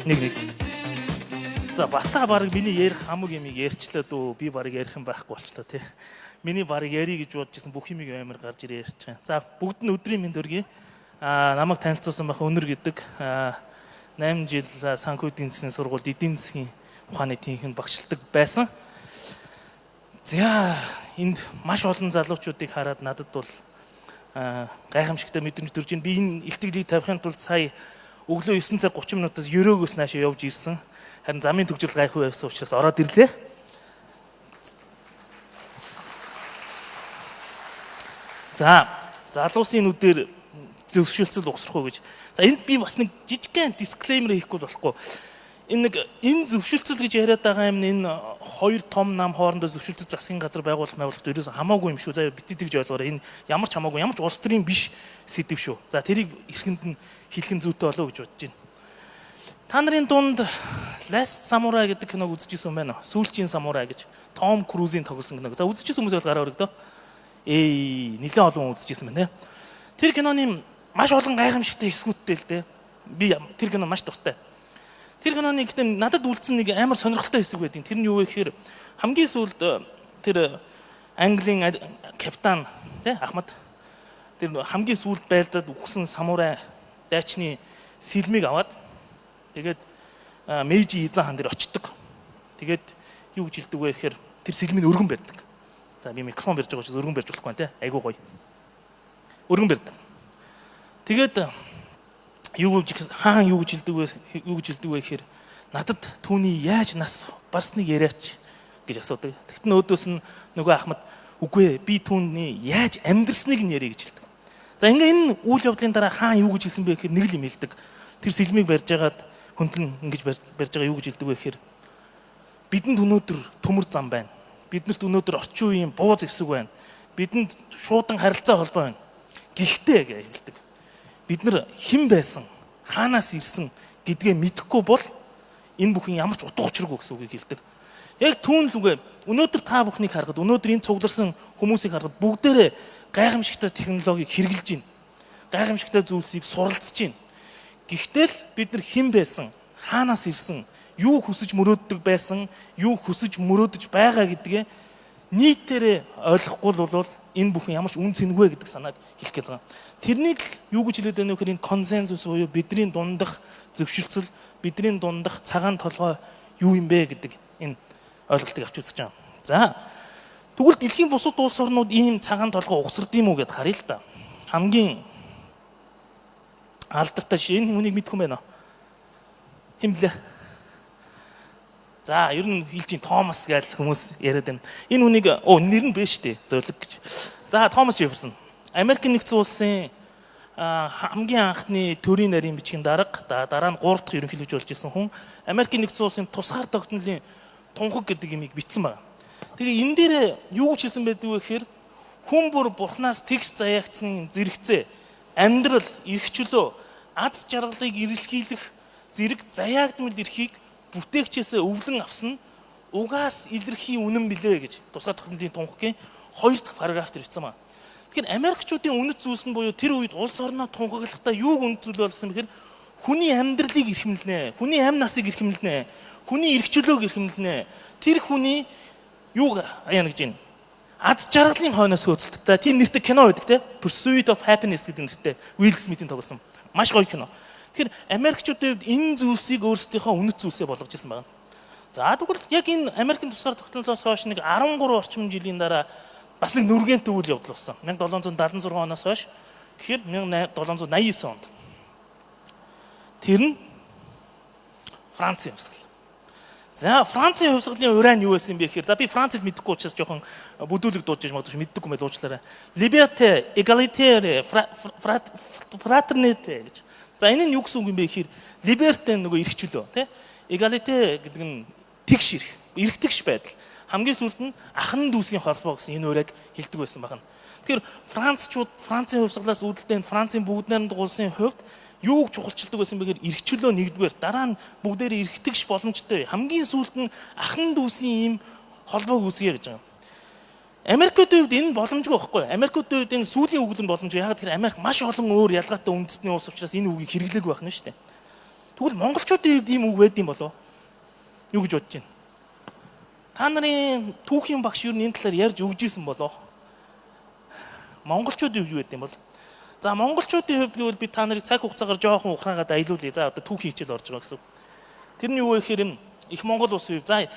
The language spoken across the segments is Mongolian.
Нэг. За бата баг миний ярих хамаг юм ярьчлаа дөө. Би баг ярих юм байхгүй болчлоо тий. Миний баг ярий гэж бодож исэн бүх юмыг амар гарч ирээ ярьж байгаа. За бүгд нь өдрийн мэнд хүргэе. Намайг танилцуулсан байх Өнөр гэдэг 8 жил санхүү эдийн засгийн сургуульд эдийн засгийн ухааны тэнхимд багшилдаг байсан. За энд маш олон залуучуудыг хараад надад бол гайхамшигтай мэдрэмж төрж байна. Би энэ илтгэлийг тавихын тулд сая өглөө 9 цаг 30 минутаас ерөөгөөс наашаа явж ирсэн. Харин замын төгжил гайхуу байсан учраас ороод ирлээ. За залуусын нүдээр зөвшөөрөлцөл угсрах уу гэж. За энд би бас нэг жижигхэн дисклеймер хийхгүй болохгүй. Энэ зөвшөөрөлцөл гэж яриад байгаа юм энэ хоёр том нам хоорондоо зөвшөөрөлцөл засгийн газар байгуулах ерөөс хамаагүй юм шүү. За бити тэгж ойлгоорой. Энэ ямар ч хамаагүй, ямар ч улс төрийн биш сэдв шүү. За тэрийг эсхэнд нь хэлхэн зүйтэй болов гэж бодож байна. Та нарын дунд Last Samurai гэдэг киног үзчихсэн юм байна уу? Сүүлчийн самурай гэж Том Крузийн тоглосон киног. За үзчихсэн хүмүүс бол гараа өргөдөө. Нэлээд олон үзчихсэн байна. Тэр киноны маш олон гайхамшигтай хэсгүүдтэй л дээ. Би тэр кино маш дуртай. Тэр киноны гэхдээ надад үлдсэн нэг амар сонирхолтой хэсэг байдیں۔ Тэр нь юу вэ гэхээр хамгийн сүүлд тэр Английн капитан тий Ахмад тэр хамгийн сүүлд байлдаад үхсэн самурай дайчны сэлмийг аваад тэгээд Мэйжи Изан хан дээр очдог. Тэгээд юу гэж хэлдэг вэ гэхээр тэр сэлмийг өргөн барьдаг. За би микрофон барьж байгаа учраас өргөн барьж болохгүй тий айгуу гоё. Өргөн барьдаг. Тэгээд юу гэж хэлдэг вэ гэхээр надад түүний яаж нас барсныг яриач гэж асуудаг. Тэгт нөөдөөс нь нөгөө Ахмад үгүй би түүний яаж амьдрсныг нь яриа гэж хэлдэг. За ингээ энэ үйл явдлын дараа хаан юу гэж хэлсэн бэ гэхээр нэг л юм хэлдэг. Тэр сэлмийг барьж агаад хөндлөн ингэж барьж байгаа юу гэж хэлдэг вэ гэхээр бидэнд өнөөдөр төмөр зам байна. Биднэрт өнөөдөр орчин үеийн бууз эвсэг байна. Бидэнд шуудан харилцаа холбоо байна. Гэхдээ гэж хэлдэг. Бид нар хэн байсан, хаанаас ирсэн гэдгээ мэдэхгүй бол энэ бүхэн ямар ч утга учиргүй гэсэн үгийг хэлдэг. Яг түүн л үгүй өнөөдөр та бүхнийг харахад өнөөдөр энэ цугларсан хүмүүсийг харахад бүгдээрээ гайхамшигтай технологиг хэрэгжилж байна. Гайхамшигтай зүйлсийг суралцж байна. Гэхдээ л бид нар хэн байсан, хаанаас ирсэн, юу хүсэж мөрөөддөг байсан, юу хүсэж мөрөөдөж байгаа гэдгээ нийтээрээ ойлгохгүй бол энэ бүхэн ямар ч үн цэнэгүй гэдэг санааг хэлэх гээд байгаа. Тэрнийг л юу гэж хэлээд байна вэ гэхээр энэ консенсус буюу бидний дундах зөвшөлтсөл, бидний дундах цагаан толгой юу юм бэ гэдэг энэ ойлголтыг авч үзэж байгаа. За тэгвэл дэлхийн бусад улс орнууд ийм цагаан толгой угсард юм уу гэд харъя л да. Хамгийн алдартай жишээ энэ хүнийг мэдэх юм байна уу? Хэн блэ? За ер нь хэлж ин Томас гэж хүмүүс яриад байна. Энэ хүнийг нэр нь биш дээ. Зөөлөг гэж. За Томас Жефферсон. Америкийн нэгдсэн улсын хамгийн анхны төрийн нарийн бичгийн дарга дараа нь 3 дахь ерөнхийлөгч болж исэн хүн Америкийн нэгдсэн улсын тусгаар тогтнолын тунхаг гэдэг юмыг бичсэн байна. Тэгээ энэ дээр юу гэж хэлсэн байдгүй вэ гэхээр хүн бүр бурхнаас текст заяагдсан зэрэгцээ амьдрал, эрх чөлөө, аз жаргалыг эрэлхийлэх зэрэг заяагдмал эрхийг бүтээгчээс өвлөн авсан угаас илэрхий үнэн билээ гэж тусгаар тогтнолын тунхагийн 2 дахь параграф дээр бичсэн байна. Тэгэхээр Америкчуудын үнэт зүйлс нь буюу тэр үед улс орноо тунхаглахдаа юу үнэт зүйл болгосон бэхээр хүний амьдралыг эрхэмлэнэ, хүний амь насыг эрхэмлэнэ, хүний эрх чөлөөг эрхэмлэнэ. Тэр хүний юу яана гэж байна. Аз жаргалын хойноос хөөцөлдөг. За тийм нэртэй кино байдаг те. Pursuit of Happiness гэдэг нэртэй Will Smith-ийн тоглосон. Маш гоё кино. Тэгэхээр Америкчуудын хувьд энэ зүйлсийг өөрсдийнхөө үнэт зүйлсээ болгож ирсэн байна. За тэгвэл яг энэ Америкийн тусгаар тогтнолоос хойш нэг 13 орчим жилийн дараа бас нэг нүргэнтэй үйл явдал болсон. 1776 оноос хойш гэхээр 1789 онд. Тэр нь Францын хувьсгал. За Францын хувьсгалын уран юу байсан бэ гэхээр за би Францыг мэдэхгүй учраас жоохон бүдүүлэг дуудаж магадгүй мэддэггүй мэл уучлаарай. Liberté, égalité, fraternité гэж. За энэ нь юу гэсэн үг юм бэ гэхээр liberté нөгөө эрх чөлөө тий. Égalité гэдэг нь тэгш эрх тэгш байдал. Хамгийн сүүлд нь ахын дүүсийн холбоо гэсэн энэ ураг хэлдэг байсан байна. Тэгэхээр Францчууд Францын хувьсгалаас үүдэлтэй Францын бүгд найрамд улсын хувьд юуг чухалчилдаг байсан бэхээр эрх чөлөө нэгдүгээр дараа нь бүгдээрээ эрхтгш боломжтой. Хамгийн сүүлд нь ахын дүүсийн ийм холбоог үүсгэж гэж байгаа. Америкийн хувьд энэ боломжгүй байхгүй. Америкийн хувьд энэ сүүлийн үгэл нь боломжгүй. Яг тэр Америк маш олон өөр ялгаатай үндэстний улс учраас энэ үгийг хэрэглээгүй байх нь шүү дээ. Тэгвэл монголчуудын хувьд ийм үг байд юм болоо? Юу гэж бодож байна? Та нарын түүхийн багш юу энэ талаар ярьж өгж исэн болоо? Монголчуудын хувьд юу байд юм бол? За монголчуудын хувьд гэвэл би та нарыг цаг хугацаагаар жоохон ухраагаад аялуулъя. За одоо түүхийн хичээл орж байгаа гэсэн. Тэрний юу вэ гэхээр их Монгол улсын хувьд за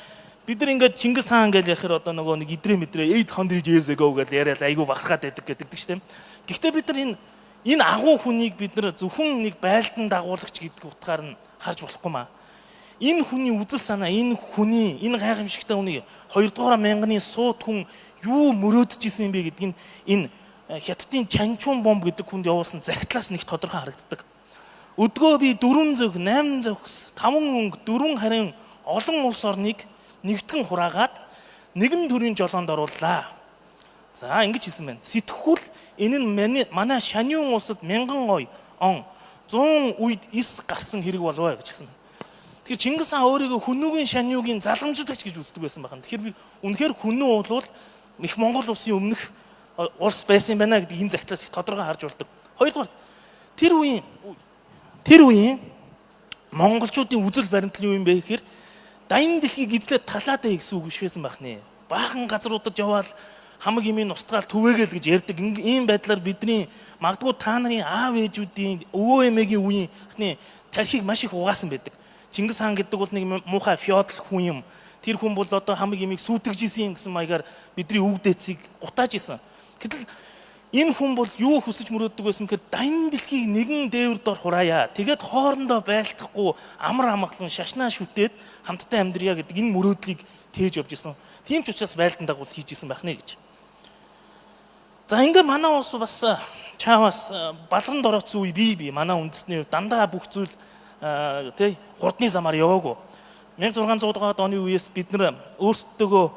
бид нар ингээд Чингис хаан гэж ярихаар одоо нөгөө нэг идрээ мэдрээ 800 years ago гэж яриад айгүй бахархаад байдаг гэдэг чинь. Гэхдээ бид нар энэ агуу хүнийг бид нар зөвхөн нэг байлдан дагуулагч гэдэг утгаар нь харж болохгүй маа. Энэ хүний үзэл санаа, энэ хүний энэ гайхамшигтай хүний 2-р мянганы сууд хүн юу мөрөөдөж исэн юм бэ гэдгийг энэ хятадын Чанчун бомб гэдэг хүнд явуулсан захидлаас нэг тодорхой харагддаг. Өдгөө би 4 зөв, 8 зөвс, 5 өнгө, 4 харин олон улс орныг нэгтгэн хураагаад нэгэн төрлийн жолоонд орууллаа. За ингэж хэлсэн байна. Сэтгхүүл энэ нь манай шаниун улсад 1000 он 100 үед ис гарсан хэрэг болов гэж хэлсэн. Тэгэхээр Чингис хаан өөрийгөө хүнүүгийн шаниугийн заламжлагч гэж үздэг байсан байна. Тэгэхээр би үнэхээр хүнүү бол их Монгол улсын өмнөх улс байсан байна гэдэг энэ захидлаас их тодорхой харж болдог. Хоёрдугаар тэр үеийн монголчуудын үзэл баримтлал юу юм бэ гэхээр дайны дэлхийг эзлээд талаадаа гэсэн үг биш байсан байх нэ. Баахан газруудад яваал хамаг имийн устгаал түвээгээл гэж ярьдаг. Ийм байдлаар бидний магадгүй та нарын аав ээжүүдийн өвөө эмээгийн үеийн тархийг маш их угаасан байдаг. Чингис хаан гэдэг бол нэг муухай феодал хүн юм. Тэр хүн бол одоо хамаг имийг сүйтгэж исэн гэсэн маягаар бидний үг дээцийг гутааж исэн. Гэтэл энэ хүн бол юу хүсэж мөрөөддөг байсан гэхээр дайны дэлхийг нэгэн дээвэр дор хураая. Тэгээд хоорондоо байлдахгүй амар амгалан шашнаа шүтээд хамтдаа амьдрья гэдэг энэ мөрөөдлийг тээж явж исэн. Тийм ч учраас байлдан дагуул хийж исэн байх нэ гэж. За ингээ манай улс бас чаавас балганд орооцсон үе бий манай үндэсний дандаа бүх зүйл хурдны замаар яваагүй. 1600 оны үеэс бид нар өөрсдөө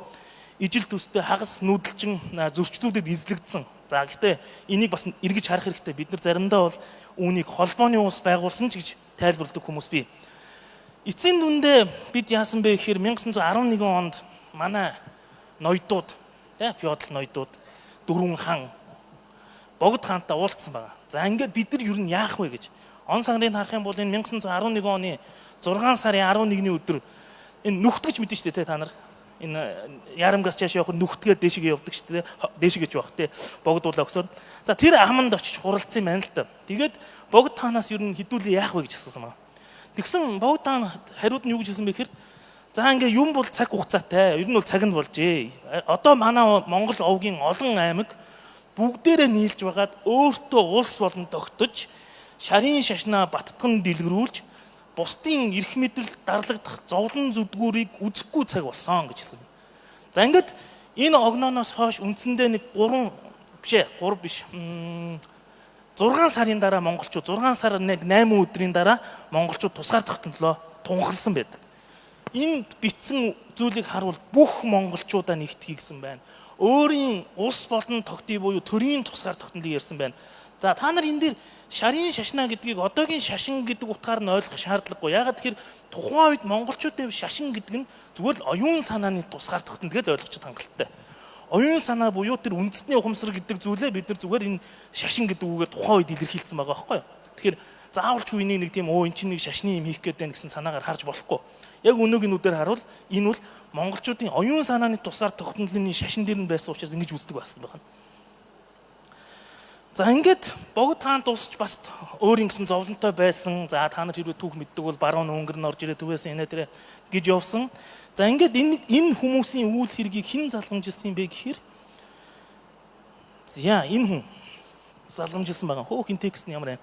ижил төстэй хагас нүүдэлчин зөрчлүүдэд эзлэгдсэн. За гэхдээ энийг бас эргэж харах хэрэгтэй. Бид нар заримдаа бол үүнийг холбооны улс байгуулсан ч гэж тайлбарладаг хүмүүс бий. Эцсийн дүндээ бид яасан бэ гэхээр 1911 онд манай ноёдууд, феодал ноёдууд, дөрвөн хан Богд хаантай уулзсан байгаа. За ингээд бид нар юу яах вэ гэж. Он сарыг харах юм бол энэ 1911 оны 6 сарын 11-ний өдөр энэ нүхтгэж мэдэн шүү дээ та нар. Энэ ярамгаас чааш явах нүхтгээд дээшгээ явдаг шүү дээ. Дээшгэж явах те богдуулаа өгсөөр. За тэр аманд очиж хуралцсан юм байна л да. Тэгээд Богд хаанаас юу хідүүлээ яах вэ гэж асуусан байна. Тэгсэн Богд хаан хариуд нь юу гэж хэлсэн бэ гэхээр за ингээ юм бол цаг хугацаатай. Ер нь бол цагнд болжээ. Одоо манай Монгол овгийн олон аймаг бүгдээрээ нийлж байгаад өөртөө улс болон тогтож шарын шашнаа баттган дэлгэрүүлж бусдын эрх мэдэл дарлагдах зовлон зүдгүүрийг үзэхгүй цаг болсон гэж хэлсэн. За ингээд энэ огнооноос хойш үндсэндээ нэг 3 биш 6 сарын дараа монголчууд 6 сар 8 өдрийн дараа монголчууд тусгаар тогтнолоо тунхагласан байдаг. Энд битсэн зүйлийг харуул бүх монголчуудаа нэгтгэе гэсэн байна. Өөрийн улс болон тогтъё буюу төрийн тусгаар тогтнолыг ярьсан байна. За та нар энэ дээр шарын шашнаа гэдгийг одоогийн шашин гэдэг утгаар нь ойлгох шаардлагагүй. Ягаад гэхээр тухайн үед монголчуудын шашин гэдэг нь зүгээр л оюун санааны тусгаар тогтнол гэж ойлгочод хангалттай. Оюун санаа буюу тэр үндэсний ухамсар гэдэг зүйлээ бид нар зүгээр энэ шашин гэдэг үгээр тухайн үед илэрхийлсэн байгаа байхгүй юу. Тэгэхээр заавалч үений нэг тийм энэ чинь нэг шашны юм хийх гээд байна гэсэн санаагаар харж болохгүй. Яг өнөөгийн үдээр харуул энэ бол монголчуудын оюун санааны тусгаар тогтнолын шашин дээр нь байсан учраас ингэж үздэг байсан байна. За ингээд Богд хаан тусч бас өөр ингэсэн зовлонтой байсан. За та нар хэрвээ түүх мэддэг бол баруун өнгөр нь орж ирээд түгээсэн инээ тэрэ гэж явсан. За ингээд энэ хүмүүсийн үйл хэргийг хэн залгамжилсан юм бэ гэхээр за энэ хүн залгамжилсан байгаа. Хөөхин текст нь ямар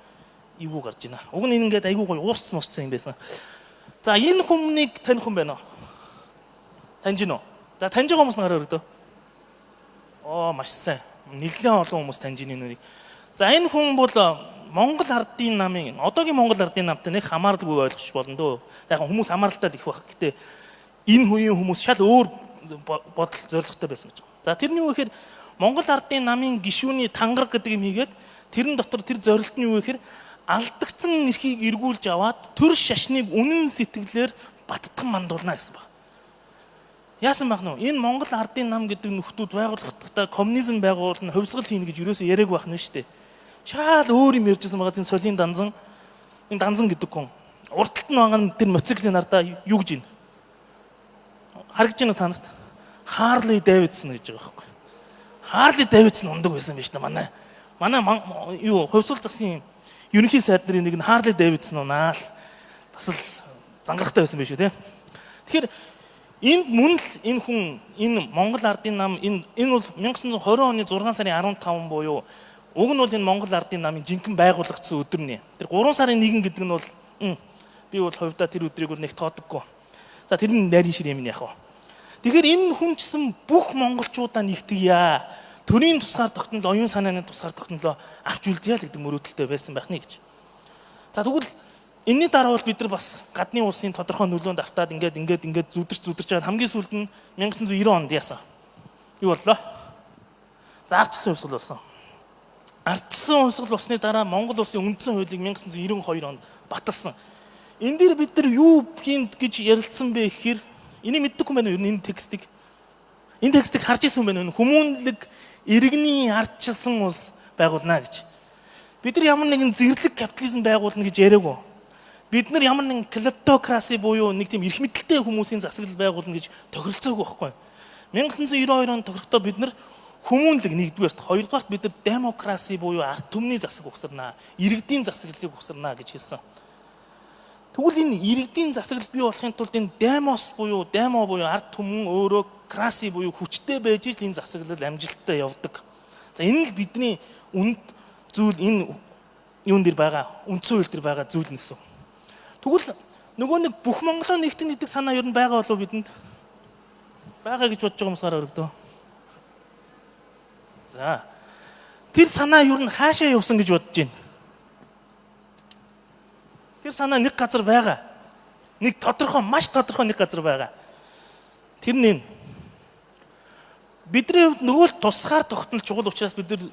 эвгүй гарч байна. Уг нь ингээд айгүй гоё уусцсан юм байсан. За энэ хүмүүнийг таних хүн байна уу? Таньж гинөө. За таньж байгаа хүмүүс нь гараа өргөдөө. Маш сайн. Нэлээд олон хүмүүс таньж ийн нүрийг. За энэ хүн бол Монгол ардын намын одоогийн Монгол ардын намтай нэг хамааралгүй ойлгож болно дөө. Яг хүмүүс хамааралтай их байх. Гэтэ энэ үеийн хүмүүс шал өөр бодол зорилготой байсан гэж. За тэрний юу гэхээр Монгол ардын намын гишүүний тангараг гэдэг юм хийгээд тэрэн дотор тэр зорилт нь юу гэхээр алдагдсан эрхийг эргүүлж аваад төр шашныг үнэн сэтгэлээр баттган мандуулна гэсэн баг. Яасан байх нь энэ Монгол ардын нам гэдэг нөхдүүд байгууллагатай коммунизм байгуулна, хувьсгал хийнэ гэж юусоо яриаг байх нь шүү дээ. Шал өөр юм ярьжсэн байгаа зэн солийн данзан. Энэ данзан гэдэг хүн. Урталт нь байгаа нь тэр мотоциклийн ардаа юу гэж ийн? Харагдаж байна уу танад? Harley Davidson гэж байгаа байхгүй. Harley Davidson ундаг байсан байж та манай юу хувьсгал засгийн ерөнхий сайд нарын нэг нь Harley Davidson унаал бас л зангарахтай байсан байх шүү те. Тэгэхээр энд мөн л энэ хүн энэ Монгол ардын нам энэ бол 1920 оны 6 сарын 15 буюу уг нь бол энэ Монгол ардын намын жинхэнэ байгуулагдсан өдөр нэ. Тэр 3 сарын 1 гэдэг нь бол би бол хувьдаа тэр өдрийг бол нэг тоодоггүй. За тэр нь найрын шир юм яах вэ? Тэгэхээр энэ хүн чсэн бүх монголчуудаа нэгтгэя. Төрийн тусгаар тогтнол, оюун санааны тусгаар тогтнолоо авч үлдъя л гэдэг мөрөөдөлтэй байсан байх нь гэж. За тэгвэл энэний дараа бол бид нар бас гадны улсын тодорхой нөлөөнд автаад ингээд зүдэрч байгаа хамгийн сүүлд нь 1990 онд яасан. Юу боллоо? За ардчсан хувьсгал болсон. Ардчсан хувьсгал болсны дараа Монгол улсын үндсэн хуулийг 1992 онд баталсан. Энэ дээр бид нар юу хийн гэж ярилцсан бэ гэхээр энийг мэддэггүй байна уу энэ текстийг. Энэ текстийг харж ирсэн байна уу? Хүмүүнлэг иргэний ардчилсан улс байгуулна гэж. Бид нар ямар нэгэн зэрлэг капитализм байгуулна гэж яриаггүй. Бид нар ямар нэгэн клептокраси буюу нэг тийм эрх мэдэлтэй хүмүүсийн засаглал байгуулна гэж тохиролцоогүй байхгүй. 1992 онд тохирохдоо бид нар хүмүүнлэг нэгдүгээрт, хоёрдугаарт бид нар демокраси буюу ард түмний засаг ухсарнаа, иргэдийн засаглалыг ухсарнаа гэж хэлсэн. Тэгвэл энэ иргэдийн засаглал бий болохын тулд энэ демо буюу ард түмэн өөрөө краси буюу хүчтэй байж л энэ засаглал амжилттай явдаг. За энэ л бидний үнд зүйл энэ юун дээр байгаа, үндсэн хууль дээр байгаа зүйл нэгсэн. Тэгвэл нөгөө нэг бүх Монголоо нэгтгэн гэдэг санаа ер нь байгаа болов бидэнд? Байгаа гэж бодож байгаа юмсаар өргөдөө. За тэр санаа ер нь хаашаа явсан гэж бодож байна? Тэр санаа нэг газар байгаа. Нэг тодорхой, маш тодорхой нэг газар байгаа. Тэр нь бидний хувьд нөгөө л тусгаар тогтнол чухал учраас бид нар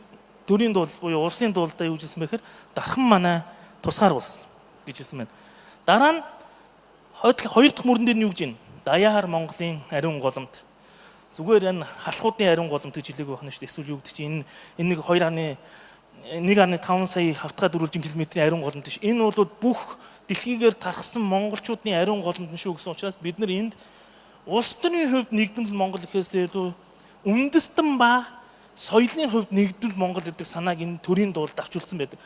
төрийн дуул буюу улсын дуулдаа юу гэсэн бэхээр дархан манай тусгаар улс гэж хэлсэн байна. Дараа нь хоёр дахь мөрөн дээр нь юу гэж байна? Даяар Монголын ариун голомт. Зүгээр энэ халахуудын ариун голомт гэж хэлээг байх нь шүү дээ. Эсвэл юу гэдэг чинь энэ нэг 1.5 сая хавтгай дөрвөлжин километрийн ариун голомт ш. Энэ бол бүх дэлхийгээр тархсан монголчуудын ариун голомт нь шүү гэсэн учраас бид нар энд улс төрийн хувьд нэгдэл Монгол гэхээс илүү үндэстэн ба соёлын хувьд нэгдэл Монгол гэдэг санааг энэ төрийн дуулд авч үлдсэн байдаг.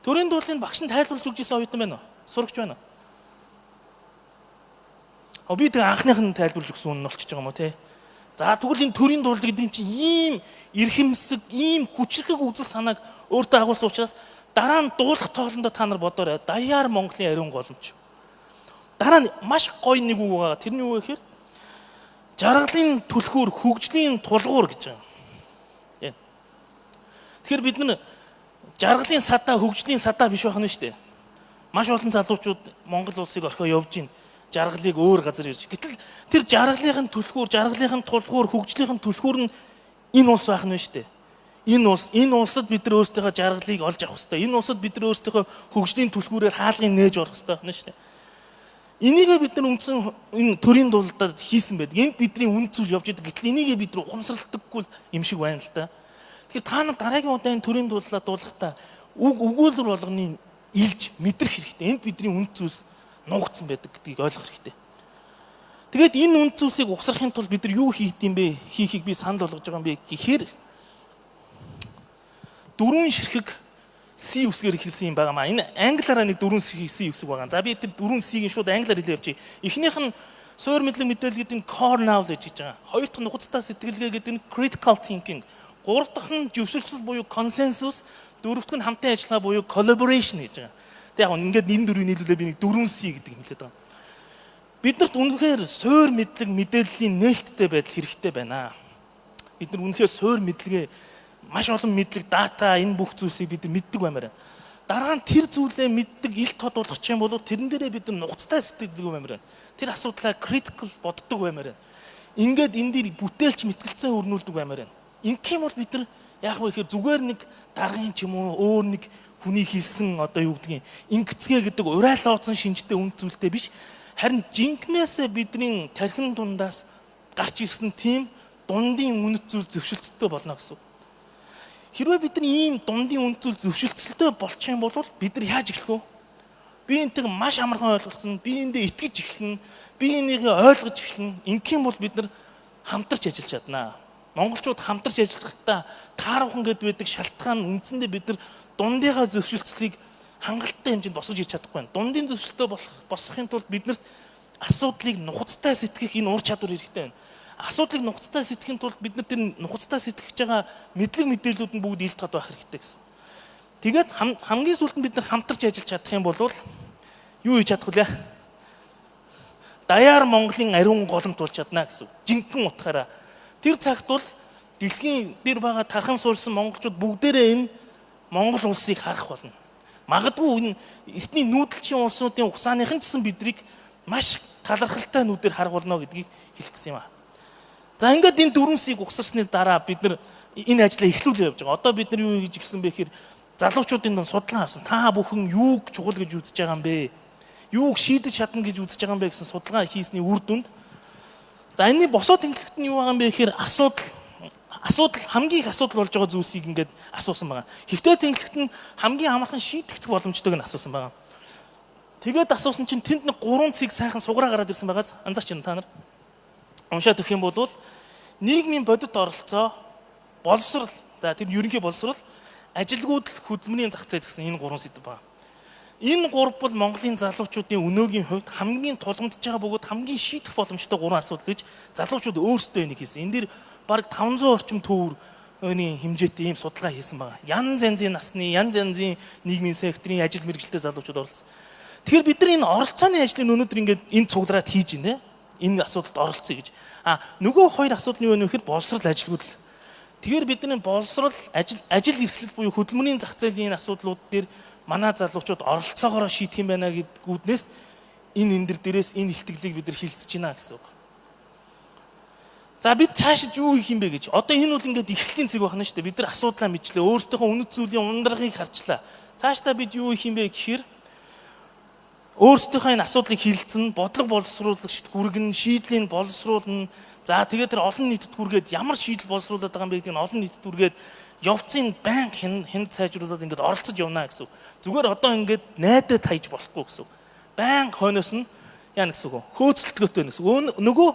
Төрийн дуулын багш нь тайлбарлаж өгч ирсэн оюутан байна уу? Сурагч байна уу? Би тэг анхных нь тайлбарлаж өгсөн нь болчихж байгаа юм уу те? За тэгвэл энэ төрийн дуулд гэдэг юм чинь ийм эрхэмсэг, ийм хүчрхэг үзэл санааг өөртөө агуулсан учраас дараа нь дуулах тоолондоо та нар бодоорой. Даяар Монголын ариун голомч. Дараа нь маш гоё нэг үг байгаа. Тэрний үг гэхээр жаргалын түлхүүр, хөгжлийн тулгуур гэж байгаа. Тэгэхээр бид нар жаргалын садаа, хөгжлийн садаа биш байх нь шүү дээ. Маш олон залуучууд Монгол улсыг орхио явж гин жаргалыг өөр газар ирж. Гэтэл тэр жаргалын түлхүүр, жаргалын тулгуур, хөгжлийн түлхүүр нь энэ улс байх нь шүү дээ. Энэ улсад бид нар өөрсдийнхөө жаргалыг олж авах хэрэгтэй. Энэ улсад бид нар өөрсдийнхөө хөгжлийн түлхүүрээр хаалгыг нээж орох хэрэгтэй байна шүү дээ. Энийгээ бид нар үндсэн энэ төрийн дуулдад хийсэн байдаг. Энд бидний үнд зүйл явж идэг. Гэтэл энийгээ бид нар ухамсарлагдаггүй юм шиг байна л да. Тэгэхээр та нар дараагийн удаа энэ төрийн дуулаа дуулахдаа өгүүлбэр болгоныг илж мэдрэх хэрэгтэй. Энд бидний үнд зүйлс нуугдсан байдаг гэдгийг ойлгох хэрэгтэй. Тэгээд энэ үнд зүйлсийг угсрахын тулд бид нар юу хийх юм бэ? Хийхийг би санал болгож байгаа юм бэ гэхээр дөрвөн ширхэг C үсгээр хэлсэн юм байгаа маа. Энэ англиараа нэг дөрвөн ширхэг C үсэг байгаа. За би тэр дөрвөн C-ийг шууд англиар хэлээ явчих. Эхнийх нь суур мэдлэг мэдээлэл гэдэг нь core knowledge гэж байгаа. Хоёр дахь нь нухацтай сэтгэлгээ гэдэг нь critical thinking. Гурав дахь нь зөвшөөрөл буюу consensus. Дөрөв дахь нь хамтын ажиллагаа буюу collaboration гэж байгаа. Тэг яг ингээд энэ дөрвийг нийлүүлээ би нэг дөрвөн C гэдэг юм хэлээд байгаа. Биднэрт үнэхээр суур мэдлэг мэдээллийн нээлттэй байдал хэрэгтэй байна. Бид нар үнэхээр суур мэдлэгээ маш олон мэдлэг, дата энэ бүх зүйлсийг бид мэддэг баймаар байна. Дараа нь тэр зүйлээ мэддэг, ил тод болгох юм бол тэрэн дээрээ бид нухацтай сэтгэдэг баймаар байна. Тэр асуудлаа critical боддог баймаар байна. Ингээд энэ дээр бүтээлч мэтгэлцээ өрнүүлдэг баймаар байна. Ингэх юм бол бид нар яг вэ гэхээр зүгээр нэг даргын ч юм уу өөр нэг хүний хийсэн одоо юу гэдгийг ингэцгээ гэдэг урайлаа оцсон шинжтэй үнд зүйлтэй биш. Харин жинкнээсээ бидний тархин дундаас гарч ирсэн тийм дундын үнэт зүйл зөвшөлттэй болно гэсэн. Хэрвээ бид нар ийм дундын үнд зүйл зөвшөлтсөлтэй болчих юм бол бид нар яаж эхлэх вэ? би энтэйг маш амархан ойлголцсон, би эндээ итгэж эхэлнэ, би энийг ойлгож эхэлнэ. Ингэх юм бол бид нар хамтарч ажиллаж чаднаа. Монголчууд хамтарч ажиллахдаа таарахын гэд байдаг шалтгаан үндсэндээ бид нар дундынхаа зөвшөлтслийг хангалттай хэмжээнд босгож хийж чадахгүй байна. Дундын зөвшөлтөө босгохын тулд биднэрт асуудлыг нухацтай сэтгэх энэ ур чадвар хэрэгтэй байна. Асуудлыг нухацтай сэтгэхийн тулд бид нар тэр нухацтай сэтгэж байгаа мэдлэг мэдээллүүд нь бүгд илт гад байх хэрэгтэй гэсэн. Тэгээд хамгийн сүүлд нь бид нар хамтарч ажиллаж чадах юм бол юу хийж чадах вэ? Даяар Монголын ариун голомт болж чадна гэсэн. Жинхэнэ утгаараа тэр цагт бол дэлхийн дээр байгаа тархан суурьсан монголчууд бүгдээрээ энэ Монгол улсыг харах болно. Магадгүй энэ эртний нүүдэлчин улсуудын угсааныхан ч гэсэн бидрийг маш талархалтай нүдээр харах болно гэдгийг хэлэх гэсэн юм аа. За ингээд энэ дөрвөн угсарсны дараа бид нар энэ ажлаа эхлүүлээ явж байгаа. Одоо бид нар юу хийж гисэн бэ гэхээр залуучуудын дунд судалгаа авсан. Та бүхэн юуг чухал гэж үзэж байгаа юм бэ? Юуг шийдэж чадна гэж үзэж байгаа юм бэ гэсэн судалгаа хийсний үр дүнд. За энэний босоод тэнхлэгт нь юу байгаа юм бэ гэхээр асуудал хамгийн их асуудал болж байгаа зүйлсийг ингээд асуусан байгаа. Хэвтээ тэнхлэгт нь хамгийн амархан шийдэгдэх боломжтойг нь асуусан байгаа. Тэгээд асуусан чинь тэнд нэг 3 цэг сайхан сугараа гараад ирсэн байгаа. Анзаарч байна та нар. Уншаад өгөх юм бол нийгмийн бодит оролцоо, боловсрол, за тэр ерөнхий боловсрол, ажилгүйдэл, хөдөлмөрийн зах зээл гэсэн энэ 3 сэдв байна. Энэ 3 бол Монголын залуучуудын өнөөгийн хувьд хамгийн тулгамдж байгаа бөгөөд хамгийн шийдэх боломжтой 3 асуудал гэж залуучууд өөрсдөө энийг хийсэн. Энэ дэр бараг 500 орчим төвөрний хэмжээтэй ийм судалгаа хийсэн байгаа. Янз янзын насны, янз янзын нийгмийн секторын ажил мэргэжилтэй залуучууд оролцсон. Тэгэхээр бид нар энэ оролцооны ажлыг өнөөдөр ингээд энэ цугдраад хийж байна. Энэ асуудалд оролцъё гэж. Нөгөө хоёр асуудал нь юу вэ гэхээр боловсрол, ажилгүйдэл. Тэгэхээр бидний боловсрол, ажил эрхлэл буюу хөдөлмөрийн зах зээлийн асуудлууд дээр манай залуучууд оролцоогоор шийдэх юм байна гэдгүүднээс энэ дээрээс энэ илтгэлийг бид нар хилцэж байна гэсэн үг. За бид цаашид юу хийх юм бэ гэж. Одоо энэ бол ингээд эхлэлийн цэг байна шүү дээ. Бид нар асуудлаа мэдчлээ. Өөрсдийнхөө үнэт зүйлийн ундрагыг харчлаа. Цаашдаа бид юу хийх юм бэ гэхээр өөрсдийнхөө энэ асуудлыг хилцэн, бодлого боловсруулагчд хүргэн, шийдлийн боловсруулна. За тэгээд тэр олон нийтэд хүргээд ямар шийдэл боловсруулад байгаа юм бэ гэдгийг олон нийтэд хүргээд явцын банк хэнд сайжруулаад ингээд оролцож явна гэсэн. Зүгээр одоо ингээд найдад хайж болохгүй гэсэн. Банк хойноос нь яа гэсэн үг. Хөөцөлтгөөтэй гэсэн. Нөгөө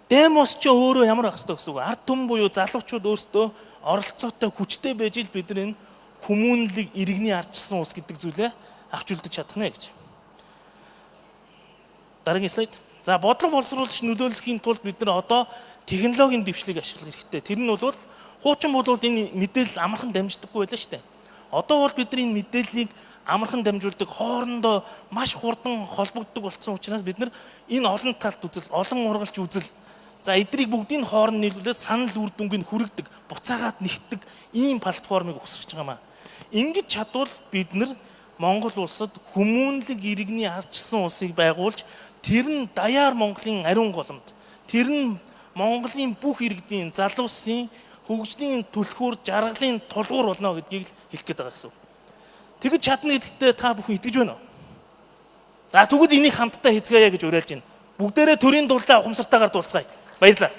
демос ч өөрөө ямар байх ёстой гэсэн үг. Ард түмэн буюу залуучууд өөрсдөө оролцоотой хүчтэй байж л бид нар энэ хүмүүнлэг иргэний ардчилсан улс гэдэг зүйлээ авч үлдэж чадах нэ гэж. Дараагийн слайд. За бодлого боловсруулагч нөлөөлөхийн тулд бид нар одоо технологийн дэвшлиг ашиглах хэрэгтэй. Тэр нь бол хуучин бол энэ мэдээлэл амархан дамждаггүй байлаа шүү дээ. Одоо бол бид нар энэ мэдээллийг амархан дамжуулдаг хоорондоо маш хурдан холбогддог болсон учраас бид нар энэ олон талт үзэл, олон ургалж үзэл, за эдрийг бүгдийн хооронд нийлүүлээд санал үр дүнгийн хүрэгдэг, буцаагаад нэгтдэг ийм платформыг ухсарч байгаа маа. Ингэж чадвал бид нар Монгол улсад хүмүүнлэг иргэний ардчилсан улсыг байгуулж тэр нь даяар Монголын ариун голомт, тэр нь Монголын бүх иргэдийн залуусын хөгжлийн түлхүүр, жаргалын тулгуур болно гэдгийг хэлэх гээд байгаа гэсэн. Тэгэж чадна гэдэгтээ та бүхэн итгэж байна уу? За тэгвэл энийг хамтдаа хийцгээе гэж уриалж байна. Бүгдээрээ төрийн дуулаа ухамсартайгаар дуулцгаая. Баярлалаа.